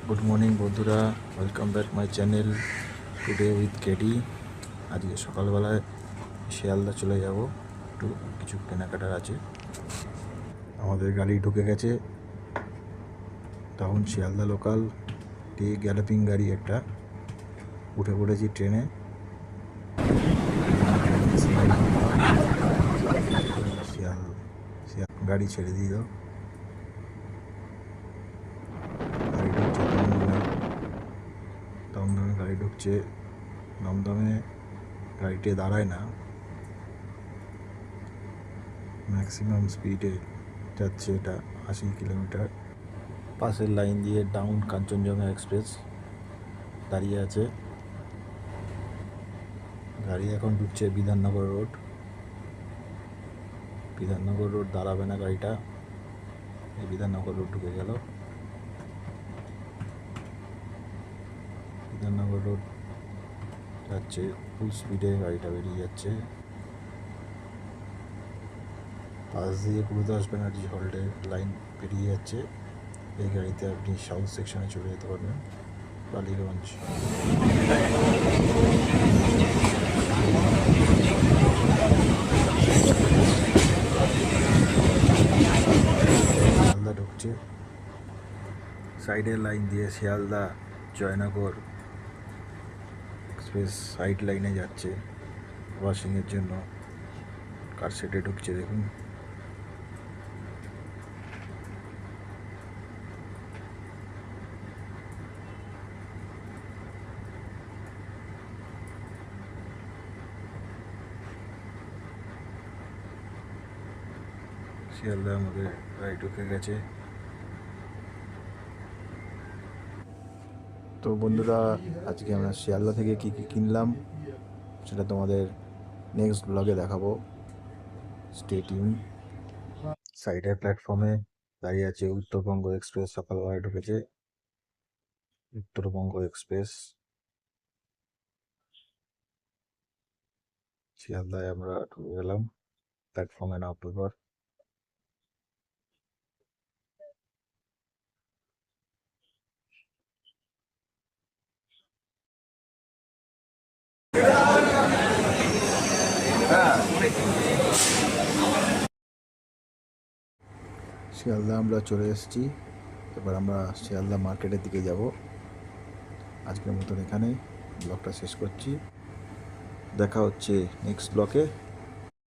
Good morning বন্ধুরা, welcome back my channel today with KD. আজকে সকালবেলায় শিয়ালদা চলে যাব, একটু কিছু কেনাকাটার আছে। আমাদের গাড়ি ঢুকে গেছে, তখন শিয়ালদা লোকাল গ্যালোপিং গাড়ি একটা, উঠে পড়েছি ট্রেনে। শিয়াল শিয়াল গাড়ি ছেড়ে দিয়ে দাও। গাড়ি ঢুকছে দমদমে, দমদমে গাড়ি ঢুকছে। দমদমে গাড়িতে দাঁড়ায় না, ম্যাক্সিমাম স্পিডে যাচ্ছে, এটা 80 কিলোমিটার। পাশের লাইন দিয়ে ডাউন কাঞ্চনজঙ্ঘা এক্সপ্রেস দাঁড়িয়ে আছে। গাড়ি এখন ঢুকছে বিধাননগর রোড। বিধাননগর রোড দাঁড়াবে না গাড়িটা, এই বিধাননগর রোড ঢুকে গেল। বিধাননগর রোড যাচ্ছে, ফুল স্পিডে গাড়িটা বেরিয়ে যাচ্ছে। পাশ দিয়ে গুরুদাস ব্যানার্জি হল্টের লাইন বেরিয়ে যাচ্ছে। এই গাড়িতে আপনি সাউথ সেকশনে চলে যেতে পারবেন, বালিগঞ্জ। শিয়ালদা ঢুকছে, সাইডের লাইন দিয়ে শিয়ালদা জয়নগর এক্সপ্রেস সাইড লাইনে যাচ্ছে ওয়াশিংয়ের জন্য। কার সেটে ঢুকছে দেখুন। শিয়ালদা আমাদের গাড়ি ঢুকে গেছে। তো বন্ধুরা, আজকে আমরা শিয়ালদা থেকে কী কী কিনলাম সেটা তোমাদের নেক্সট ব্লগে দেখাবো। Stay tune. সাইডের প্ল্যাটফর্মে দাঁড়িয়ে আছে উত্তরবঙ্গ এক্সপ্রেস, সকালবেলায় ঢুকেছে উত্তরবঙ্গ এক্সপ্রেস। শিয়ালদায় আমরা ঢুকে গেলাম, প্ল্যাটফর্মে নামবার পর। শিয়ালদা আমরা চলে এসেছি, এবার আমরা শিয়ালদা মার্কেটের দিকে যাব। আজকের মতন এখানে ব্লগটা শেষ করছি, দেখা হচ্ছে নেক্সট ব্লকে।